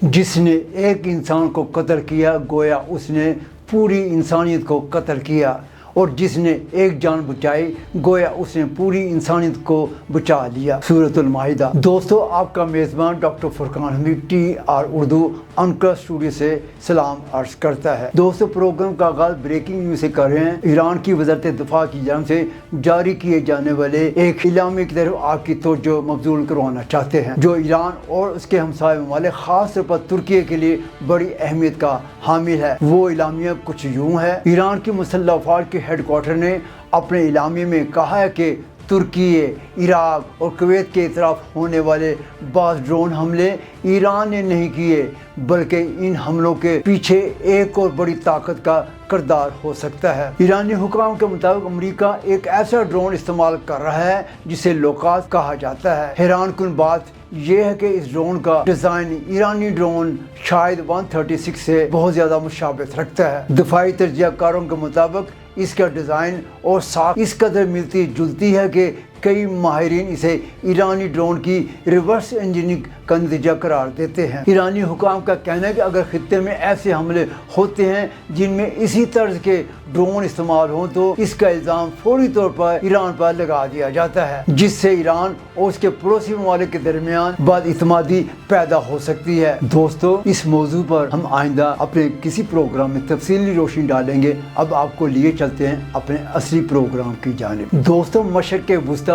جس نے ایک انسان کو قتل کیا گویا اس نے پوری انسانیت کو قتل کیا، اور جس نے ایک جان بچائی گویا اس نے پوری انسانیت کو بچا لیا۔ سورۃ المائدہ۔ دوستو، آپ کا میزبان ڈاکٹر فرقان حمید TR اردو انکر اسٹوڈیو سے سلام عرض کرتا ہے۔ دوستو، پروگرام کا آغاز بریکنگ نیوز سے کر رہے ہیں۔ ایران کی وزارت دفاع کی جانب سے جاری کیے جانے والے ایک اعلامیے کی طرف آپ کی توجہ مبذول کروانا چاہتے ہیں، جو ایران اور اس کے ہمسائے ممالک خاص طور پر ترکیے کے لیے بڑی اہمیت کا حامل ہے۔ وہ اعلامیہ کچھ یوں ہے۔ ایران کی مسلح افواج کے ہیڈ کوارٹر نے اپنے اعلامیے میں کہا ہے کہ ترکیے، عراق اور کویت کے اطراف ہونے والے بعض ڈرون حملے ایران نے نہیں کیے، بلکہ ان حملوں کے پیچھے ایک اور بڑی طاقت کا کردار ہو سکتا ہے۔ ایرانی حکام کے مطابق امریکہ ایک ایسا ڈرون استعمال کر رہا ہے جسے لوکاس کہا جاتا ہے۔ حیران کن بات یہ ہے کہ اس ڈرون کا ڈیزائن ایرانی ڈرون شاید 136 سے بہت زیادہ مشابہت رکھتا ہے۔ دفاعی تجزیہ کاروں کے مطابق اس کا ڈیزائن اور ساخت اس قدر ملتی جلتی ہے کہ کئی ماہرین اسے ایرانی ڈرون کی ریورس انجینئرنگ کا نتیجہ قرار دیتے ہیں۔ ایرانی حکام کا کہنا ہے کہ اگر خطے میں ایسے حملے ہوتے ہیں جن میں اسی طرز کے ڈرون استعمال ہوں تو اس کا الزام فوری طور پر ایران پر لگا دیا جاتا ہے، جس سے ایران اور اس کے پڑوسی ممالک کے درمیان بد اعتمادی پیدا ہو سکتی ہے۔ دوستو، اس موضوع پر ہم آئندہ اپنے کسی پروگرام میں تفصیلی روشنی ڈالیں گے۔ اب آپ کو لیے چلتے ہیں اپنے اصلی پروگرام کی جانب۔ دوستو، مشرق وسطی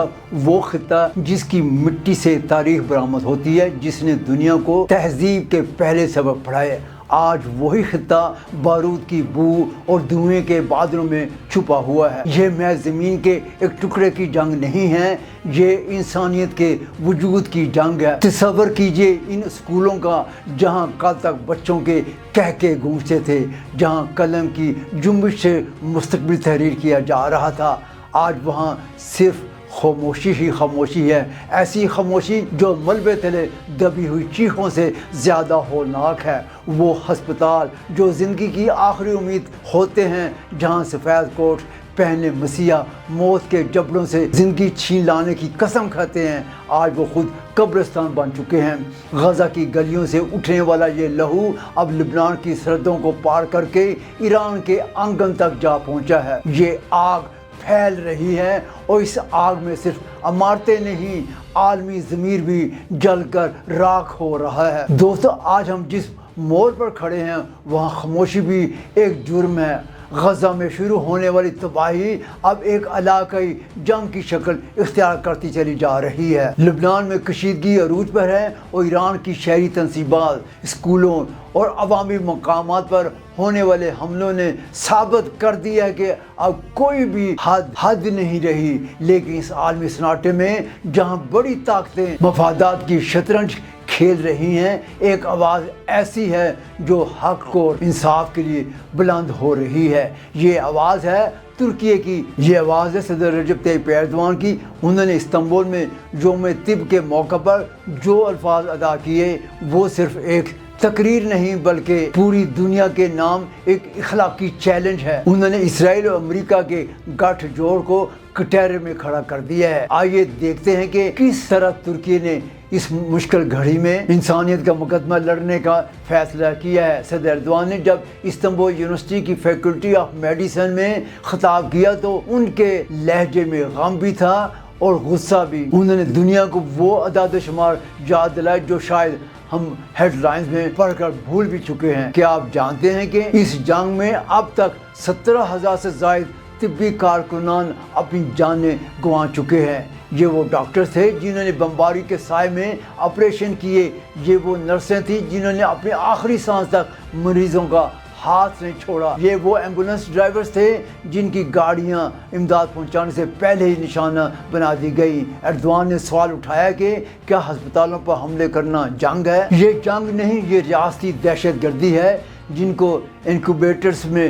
وہ خطہ جس کی مٹی سے تاریخ برآمد ہوتی ہے، جس نے دنیا کو تہذیب کے پہلے سبق پڑھائے، آج وہی خطہ بارود کی بو اور دھوئیں کے بادلوں میں چھپا ہوا ہے۔ یہ محض زمین کے ایک ٹکڑے کی جنگ نہیں ہے، یہ انسانیت کے وجود کی جنگ ہے۔ تصور کیجئے ان اسکولوں کا جہاں کل تک بچوں کے کہکے گونجتے تھے، جہاں قلم کی جنبش سے مستقبل تحریر کیا جا رہا تھا، آج وہاں صرف خاموشی ہی خاموشی ہے، ایسی خاموشی جو ملبے تلے دبی ہوئی چیخوں سے زیادہ ہولناک ہے۔ وہ ہسپتال جو زندگی کی آخری امید ہوتے ہیں، جہاں سفید کوٹ پہنے مسیحا موت کے جبڑوں سے زندگی چھین لانے کی قسم کھاتے ہیں، آج وہ خود قبرستان بن چکے ہیں۔ غزہ کی گلیوں سے اٹھنے والا یہ لہو اب لبنان کی سرحدوں کو پار کر کے ایران کے آنگن تک جا پہنچا ہے۔ یہ آگ پھیل رہی ہے اور اس آگ میں صرف عمارتیں نہیں، عالمی ضمیر بھی جل کر راکھ ہو رہا ہے۔ دوستو، آج ہم جس موڑ پر کھڑے ہیں وہاں خاموشی بھی ایک جرم ہے۔ غزہ میں شروع ہونے والی تباہی اب ایک علاقائی جنگ کی شکل اختیار کرتی چلی جا رہی ہے۔ لبنان میں کشیدگی عروج پر ہے اور ایران کی شہری تنصیبات، اسکولوں اور عوامی مقامات پر ہونے والے حملوں نے ثابت کر دیا ہے کہ اب کوئی بھی حد نہیں رہی۔ لیکن اس عالمی سناٹے میں جہاں بڑی طاقتیں مفادات کی شطرنج کھیل رہی ہیں، ایک آواز ایسی ہے جو حق اور انصاف کے لیے بلند ہو رہی ہے۔ یہ آواز ہے ترکیے کی، یہ آواز ہے صدر رجب طیب ایردوان کی۔ انہوں نے استنبول میں یوم طب کے موقع پر جو الفاظ ادا کیے وہ صرف ایک تقریر نہیں بلکہ پوری دنیا کے نام ایک اخلاقی چیلنج ہے۔ انہوں نے اسرائیل اور امریکہ کے گٹھ جوڑ کو کٹہرے میں کھڑا کر دیا ہے۔ آئیے دیکھتے ہیں کہ کس طرح ترکی نے اس مشکل گھڑی میں انسانیت کا مقدمہ لڑنے کا فیصلہ کیا ہے۔ صدر ایردوان نے جب استنبول یونیورسٹی کی فیکلٹی آف میڈیسن میں خطاب کیا تو ان کے لہجے میں غم بھی تھا اور غصہ بھی۔ انہوں نے دنیا کو وہ اعداد و شمار یاد دلائے جو شاید ہم ہیڈ لائنز میں پڑھ کر بھول بھی چکے ہیں۔ کیا آپ جانتے ہیں کہ اس جنگ میں اب تک 17,000 سے زائد طبی کارکنان اپنی جانیں گنوا چکے ہیں۔ یہ وہ ڈاکٹرز تھے جنہوں نے بمباری کے سائے میں آپریشن کیے، یہ وہ نرسیں تھیں جنہوں نے اپنی آخری سانس تک مریضوں کا ہاتھ نہیں چھوڑا، یہ وہ ایمبولینس ڈرائیورز تھے جن کی گاڑیاں امداد پہنچانے سے پہلے ہی نشانہ بنا دی گئی۔ ایردوان نے سوال اٹھایا کہ کیا ہسپتالوں پر حملے کرنا جنگ ہے؟ یہ جنگ نہیں، یہ ریاستی دہشت گردی ہے۔ جن کو انکوبیٹرز میں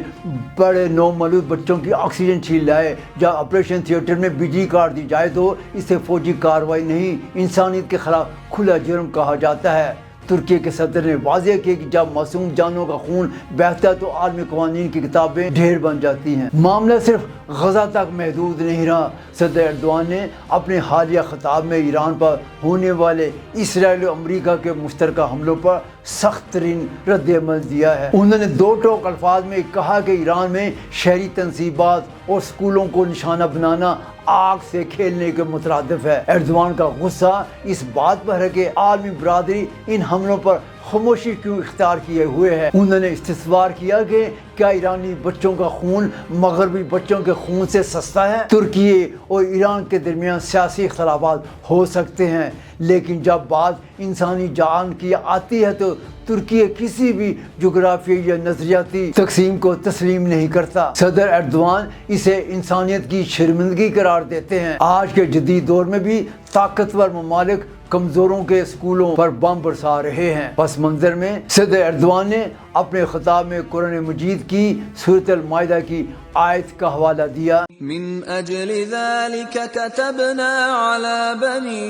بڑے نومولود بچوں کی آکسیجن چھین لائے، جب آپریشن تھیٹر میں بجلی کاٹ دی جائے تو اسے فوجی کارروائی نہیں، انسانیت کے خلاف کھلا جرم کہا جاتا ہے۔ ترکی کے صدر نے واضح کیا کہ جب معصوم جانوں کا خون بہتا ہے تو عالمی قوانین کی کتابیں ڈھیر بن جاتی ہیں۔ معاملہ صرف غزہ تک محدود نہیں رہا۔ صدر ایردوان نے اپنے حالیہ خطاب میں ایران پر ہونے والے اسرائیل و امریکہ کے مشترکہ حملوں پر سخت ترین رد عمل دیا ہے۔ انہوں نے دو ٹوک الفاظ میں کہا کہ ایران میں شہری تنصیبات اور سکولوں کو نشانہ بنانا آگ سے کھیلنے کے مترادف ہے۔ ایردوان کا غصہ اس بات پر ہے کہ عالمی برادری ان حملوں پر خاموشی کیوں اختیار کیے ہوئے ہے۔ انہوں نے استفسار کیا کہ کیا ایرانی بچوں کا خون مغربی بچوں کے خون سے سستا ہے؟ ترکی اور ایران کے درمیان سیاسی اختلافات ہو سکتے ہیں، لیکن جب بات انسانی جان کی آتی ہے تو ترکی کسی بھی جغرافیائی یا نظریاتی تقسیم کو تسلیم نہیں کرتا۔ صدر ایردوان اسے انسانیت کی شرمندگی قرار دیتے ہیں۔ آج کے جدید دور میں بھی طاقتور ممالک کمزوروں کے اسکولوں پر بم برسا رہے ہیں۔ پس منظر میں صدر ایردوان نے اپنے خطاب میں قرآن مجید کی سورۃ المائدہ کی آیت کا حوالہ دیا۔ من اجل ذلك كتبنا على بني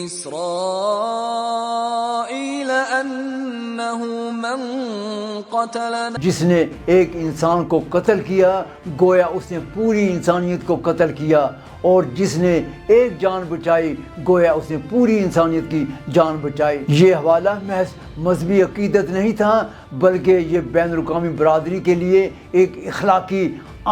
اسرائيل انه من قتل، جس نے ایک انسان کو قتل کیا گویا اس نے پوری انسانیت کو قتل کیا، اور جس نے ایک جان بچائی گویا اس نے پوری انسانیت کی جان بچائی۔ یہ حوالہ محض مذہبی عقیدت نہیں تھا، بلکہ یہ بین الاقوامی برادری کے لیے ایک اخلاقی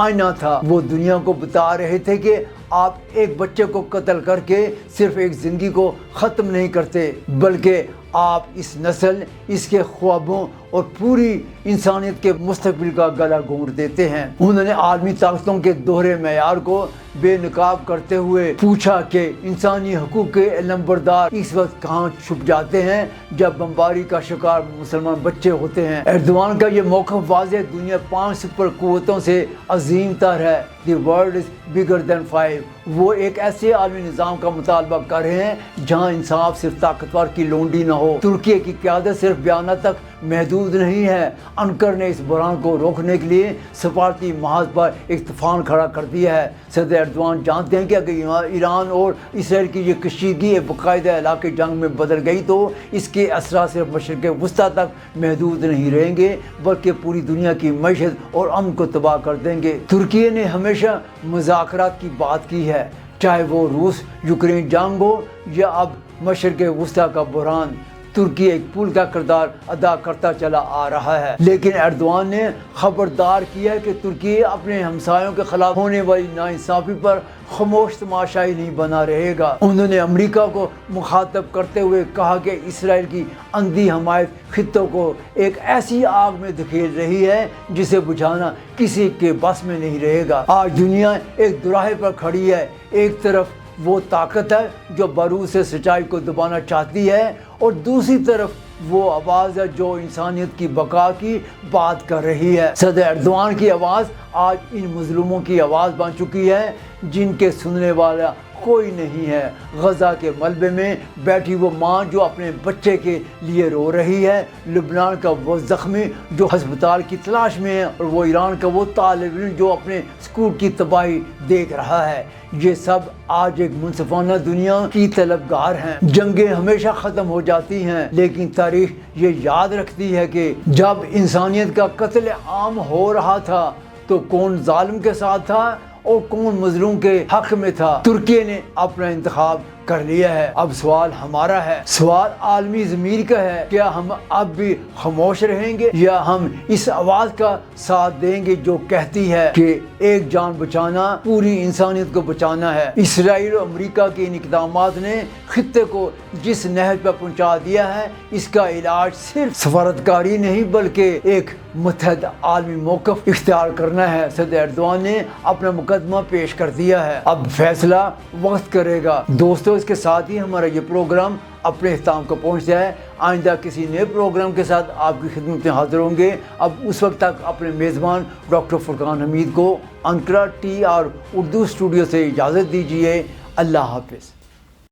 آئینہ تھا۔ وہ دنیا کو بتا رہے تھے کہ آپ ایک بچے کو قتل کر کے صرف ایک زندگی کو ختم نہیں کرتے، بلکہ آپ اس نسل، اس کے خوابوں اور پوری انسانیت کے مستقبل کا گلا گھونٹ دیتے ہیں۔ انہوں نے عالمی طاقتوں کے دوہرے معیار کو بے نقاب کرتے ہوئے پوچھا کہ انسانی حقوق کے علمبردار اس وقت کہاں چھپ جاتے ہیں جب بمباری کا شکار مسلمان بچے ہوتے ہیں۔ ایردوان کا یہ موقف واضح دنیا 5 سپر قوتوں سے عظیم تر ہے۔ دی ورلڈ از بگر دین 5۔ وہ ایک ایسے عالمی نظام کا مطالبہ کر رہے ہیں جہاں انصاف صرف طاقتور کی لونڈی نہ ہو۔ ترکی کی قیادت صرف بیانات تک محدود نہیں ہے۔ انکر نے اس بحران کو روکنے کے لیے سفارتی محاذ پر ایک طوفان کھڑا کر دیا ہے۔ صدر ایردوان جانتے ہیں کہ اگر ایران اور اسرائیل کی یہ کشیدگی ایک باقاعدہ علاقے جنگ میں بدل گئی تو اس کے اثرات صرف مشرق وسطیٰ تک محدود نہیں رہیں گے، بلکہ پوری دنیا کی معیشت اور امن کو تباہ کر دیں گے۔ ترکی نے ہمیشہ مذاکرات کی بات کی ہے، چاہے وہ روس یوکرین جنگ ہو یا اب مشرق وسطیٰ کا بحران۔ ترکی ایک پل کا کردار ادا کرتا چلا آ رہا ہے، لیکن ایردوان نے خبردار کیا ہے کہ ترکی اپنے ہمسایوں کے خلاف ہونے والی ناانصافی پر خاموش تماشائی نہیں بنا رہے گا۔ انہوں نے امریکہ کو مخاطب کرتے ہوئے کہا کہ اسرائیل کی اندھی حمایت خطوں کو ایک ایسی آگ میں دھکیل رہی ہے جسے بجھانا کسی کے بس میں نہیں رہے گا۔ آج دنیا ایک دوراہے پر کھڑی ہے، ایک طرف وہ طاقت ہے جو بروز سے سچائی کو دبانا چاہتی ہے، اور دوسری طرف وہ آواز ہے جو انسانیت کی بقا کی بات کر رہی ہے۔ صدر ایردوان کی آواز آج ان مظلوموں کی آواز بن چکی ہے جن کے سننے والا کوئی نہیں ہے۔ غزہ کے ملبے میں بیٹھی وہ ماں جو اپنے بچے کے لیے رو رہی ہے، لبنان کا وہ زخمی جو ہسپتال کی تلاش میں ہے، اور وہ ایران کا وہ طالب علم جو اپنے اسکول کی تباہی دیکھ رہا ہے، یہ سب آج ایک منصفانہ دنیا کی طلبگار ہیں۔ جنگیں ہمیشہ ختم ہو جاتی ہیں، لیکن تاریخ یہ یاد رکھتی ہے کہ جب انسانیت کا قتل عام ہو رہا تھا تو کون ظالم کے ساتھ تھا اور کون مظلوم کے حق میں تھا۔ ترکی نے اپنا انتخاب کر لیا ہے، اب سوال ہمارا ہے، سوال عالمی ضمیر کا ہے، کیا ہم اب بھی خاموش رہیں گے یا ہم اس آواز کا ساتھ دیں گے جو کہتی ہے کہ ایک جان بچانا پوری انسانیت کو بچانا ہے۔ اسرائیل اور امریکہ کے ان اقدامات نے خطے کو جس نہج پر پہنچا دیا ہے، اس کا علاج صرف سفارتکاری نہیں بلکہ ایک متحد عالمی موقف اختیار کرنا ہے۔ صدر ایردوان نے اپنا مقدمہ پیش کر دیا ہے، اب فیصلہ وقت کرے گا۔ دوستو، اس کے ساتھ ہی ہمارا یہ پروگرام اپنے اختتام کو پہنچتا ہے۔ آئندہ کسی نئے پروگرام کے ساتھ آپ کی خدمت میں حاضر ہوں گے۔ اب اس وقت تک اپنے میزبان ڈاکٹر فرقان حمید کو انقرہ TR اردو اسٹوڈیو سے اجازت دیجیے۔ اللہ حافظ۔